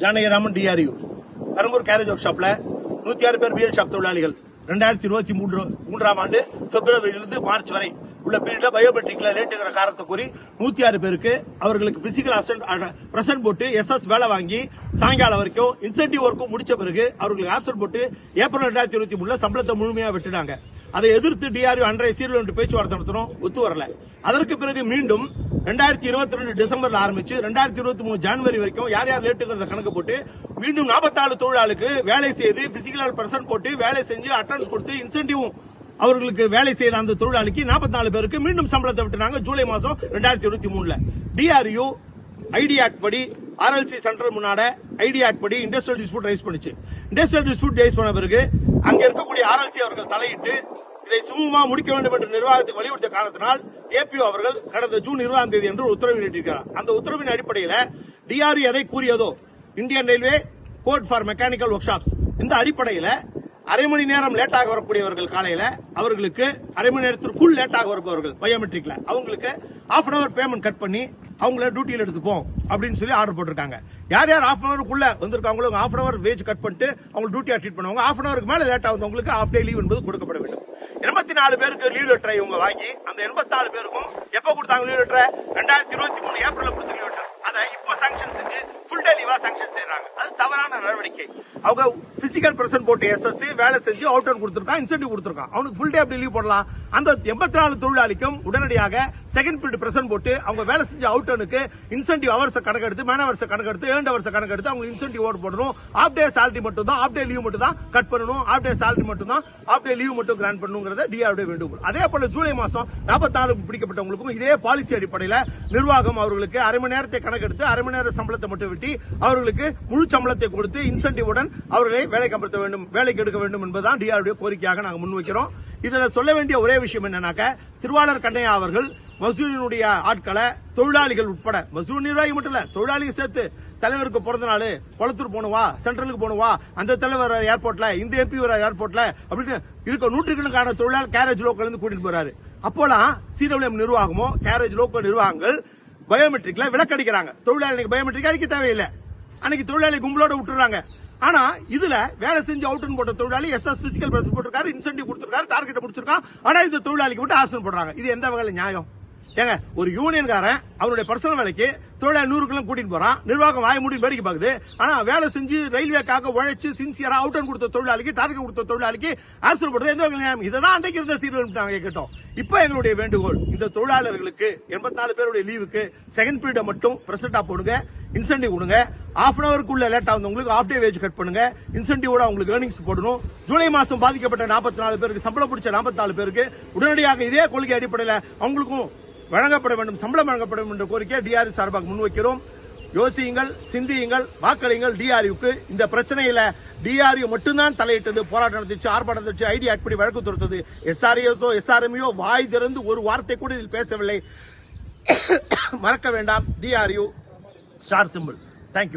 Janakiraman டிஆர்யூ Perambur garage work ஷாப்ல 106 பேர் PL shop தொழிலாளிகள் 2023ஆம் ஆண்டு பிப்ரவரியிலிருந்து மார்ச் வரை உள்ள பீரியட்ல பயோமெட்ரிக்ல லேட்டுங்கிற காரணத்தை கூறி 106 பேருக்கு அவர்களுக்கு பிசிக்கல் பிரசன்ட் போட்டு எஸ்எஸ் வேலை வாங்கி சாயங்காலம் வரைக்கும் இன்சென்டிவ் ஒர்க்கும் முடிச்ச பிறகு அவர்களுக்கு ஆப்சன்ட் போட்டு ஏப்ரல் 2023 சம்பளத்தை முழுமையா விட்டுட்டாங்க. அதை எதிர்த்து டிஆர்யூ அன்றைய சீரியல் பேச்சுவார்த்தை நடத்தணும், ஒத்து வரல. அதற்கு பிறகு மீண்டும் 2022 டிசம்பர்ல ஆரம்பிச்சு 2023 ஜனவரி வரைக்கும் யார் யார் லேட்டுங்கிறத கணக்கு போட்டு மீண்டும் 44 தொழிலாளருக்கு வேலை செய்து பிசிக்கல் பர்சன் போட்டு வேலை செஞ்சு அட்டெண்டன்ஸ் கொடுத்து இன்சென்டிவ் அவர்களுக்கு வேலை செய்த அந்த தொழிலாளிக்கு 44 பேருக்கு மீண்டும் சம்பளத்தை விட்டுறாங்க ஜூலை மாசம் 2023. டிஆர்யூ ஐடி ஆக்ட் படி ஆர்எல்சி சென்ட்ரல் முன்னாட ஐடி ஆக்ட் படி இண்டஸ்ட்ரியல் டிஸ்பியூட் ரைஸ் பண்ணுச்சு. இண்டஸ்ட்ரியல் டிஸ்பியூட் ரைஸ் பண்ண பிறகு அங்க இருக்கக்கூடிய ஆர்எல்சி அவர்கள் தலையிட்டு இதை சுமூகமா முடிக்க வேண்டும் என்று நிர்வாகத்துக்கு வலியுறுத்திய காரணத்தினால் ஏபிஓ அவர்கள் கடந்த ஜூன் 20ஆம் தேதி என்று உத்தரவிட்டிருக்கிறார். அந்த உத்தரவின் அடிப்படையில் டிஆர்யூ எதை கூறியதோ Indian railway code for mechanical workshops இந்த அடிப்படையில் அரை மணி நேரம் லேட்டாக வரக்கூடியவர்கள் காலையில அவர்களுக்கு அரை மணி நேரத்திற்குள் லேட்டாக வருபவர்கள் பயோமெட்ரிக்ல அவங்களுக்கு ½ hour பேமெண்ட் கட் பண்ணி அவங்கள டியூட்டியில் எடுத்துப்போம் அப்படின்னு சொல்லி ஆர்டர் போட்டிருக்காங்க. யார் யார் ½ hourக்குள்ள வந்திருக்காங்களோ ½ hour வேஜ் கட் பண்ணிட்டு அவங்க டியூட்டியா ட்ரீட் பண்ணுவாங்க. ½ hourக்கு மேல லேட்டா வந்தவங்களுக்கு ½ day லீவ் என்பது கொடுக்கப்பட வேண்டும். 84 பேருக்கு லீவ் லெட்டரை இவங்க வாங்கி அந்த 84 பேருக்கும் எப்ப கொடுத்தாங்க லீவ் லெட்டரை 2023 ஏப்ரல்ல கொடுத்த லீவ் லெட்டர் அதை இப்ப சாங்ஷன் செஞ்சு ஃபுல் டே லீவா சாங்ஷன் செய்யறாங்க. அது தவறான நடவடிக்கை. அவங்க பிசிக்கல் பிரசன்ட் போட்டு எஸ்எஸ் வேலை செஞ்சு அவுட்டர் கொடுத்திருக்கான், இன்சென்டிவ் கொடுத்திருக்கான். அவனுக்கு ஃபுல் டே அப்படி லீவ் போடலாம். அந்த 84 தொழிலாளிக்கும் உடனடியாக செகண்ட் பீரியட் பிரசன்ட் போட்டு அவங்க வேலை செஞ்ச அவுட்டனுக்கு இன்சென்டிவ் அவர்ஸ் கணக்கெடுத்து மேன் அவர்ஸ் கணக்கெடுத்து ஏர்ன்ட் அவர்ஸ் கணக்கெடுத்து அவங்க இன்சென்டிவ் ஓட் போடணும். ஆஃப் டே சேலரி மட்டும் தான், ஆஃப் டே லீவ் மட்டும் தான் கட் பண்ணணும். ஆஃப் டே சேலரி மட்டும் தான், ஆஃப் டே லீவ் மட்டும் கிராண்ட் பண்ணணுங்கிறத டிஆர்யூ வேண்டுகோள். அதே போல ஜூலை மாசம் 44 பிடிக்கப்பட்டவங்களுக்கும் இதே பாலிசி அடிப்படையில் நிர்வாகம் அவர்களுக்கு அரை மணி நேரத்தை கணக்கெடுத்து அரை மணி நேர சம்பளத்தை மட்டும் வெட்டி அவர்களுக்கு முழு சம்பளத்தை கொடுத்து இன்சென்டிவுடன் அவர்களை வேலைக்கு அமர்த்த வேண்டும், வேலைக்கு எடுக்க வேண்டும் என்பதுதான் டிஆர்யூ கோரிக்கையாக நாங்கள் முன்வைக்கிறோம். இதுல சொல்ல வேண்டிய ஒரே விஷயம் என்னன்னாக்க திருவாளர் கண்ணையா அவர்கள் மசூரியினுடைய ஆட்களை தொழிலாளிகள் உட்பட மசூர் நிர்வாகி மட்டும் இல்ல தொழிலாளிகள் சேர்த்து தலைவருக்கு பிறந்த நாள் கொளத்தூர் போனவா சென்ட்ரலுக்கு போனவா அந்த தலைவர் ஏர்போர்ட்ல இந்த எம்பி ஏர்போர்ட்ல அப்படின்னு இருக்க நூற்றுக்கணக்கான தொழிலாளர் கேரேஜ் லோக்கல் இருந்து கூட்டிட்டு போறாரு. அப்போலாம் சிடபிள்யூஎம் நிர்வாகமோ கேரேஜ் லோக்கல் நிர்வாகங்கள் பயோமெட்ரிக்ல விலக்கடிக்கிறாங்க. தொழிலாளி பயோமெட்ரிக் அடிக்க தேவையில்லை, அன்னைக்கு தொழிலாளி கும்பலோட விட்டுறாங்க. ஆனா இதுல வேலை செஞ்சு அவுட்னு போட்ட தொழிலாளி எஸ்எஸ் பிசிக்கல் பிரஸ் போட்டிருக்காரு, இன்சென்டிவ் கொடுத்திருக்காரு, டார்கெட் முடிச்சிருக்கான். ஆனா இந்த தொழிலாளிக்கு விட்டு ஆப்ஷன் போடுறாங்க. இது எந்த வகையில நியாயம்? ஏங்க ஒரு யூனியன்காரன் அவனுடைய பர்சனல் வேலைக்கு தொழிலாளி 100 கிலோ கூட்டிட்டு போறான், நிர்வாகம் வாய மூடி வேடிக்கை பார்க்குது. ஆனா வேலை செஞ்சு ரயில்வேக்காக உழைச்சு சின்சியரா அவுட்டன் கொடுத்த தொழிலாளிக்கு டார்கெட் கொடுத்த தொழிலாளிக்கு ஆப்ஷன் போடுறது எந்த வகையில நியாயம்? இதான் அன்றைக்கு இருந்த சீரியல் கேட்டோம். இப்ப எங்களுடைய வேண்டுகோள் இந்த தொழிலாளர்களுக்கு 84 பேருடைய லீவுக்கு செகண்ட் பீரியட மட்டும் பிரசன்டா போடுங்க, இன்சென்டிவ் கொடுங்க. ½ hourக்குள்ள லேட் ஆகுது ½ day வேஜ் கட் பண்ணுங்க, இன்சென்டிவோட உங்களுக்கு ஏர்னிங்ஸ் போடணும். ஜூலை மாசம் பாதிக்கப்பட்ட 44 பேருக்கு சம்பளம் பிடிச்ச 44 பேருக்கு உடனடியாக இதே கொள்கை அடிப்படையில் அவங்களுக்கும் வழங்கப்பட வேண்டும், சம்பளம் வழங்கப்பட வேண்டும் என்ற கோரிக்கை டிஆர்யூ சார்பாக முன்வைக்கிறோம். யோசியுங்கள், சிந்தியுங்கள், வாக்களியுங்கள் டிஆர்யூக்கு. இந்த பிரச்சனையில டிஆர்யூ மட்டும்தான் தலையிட்டது, போராட்டம் நடந்துச்சு, ஆர்ப்பாட்டம் நடந்துச்சு, ஐடி ஆக்ட் படி வழக்கு தொடுத்தது. எஸ்ஆர்ஏஸோ எஸ்ஆர்எம்ஓ வாய் திறந்து ஒரு வார்த்தை கூட இதில் பேசவில்லை. மறக்க வேண்டாம், டிஆர்யூ ஸ்டார் சிம்பிள். தேங்க்யூ.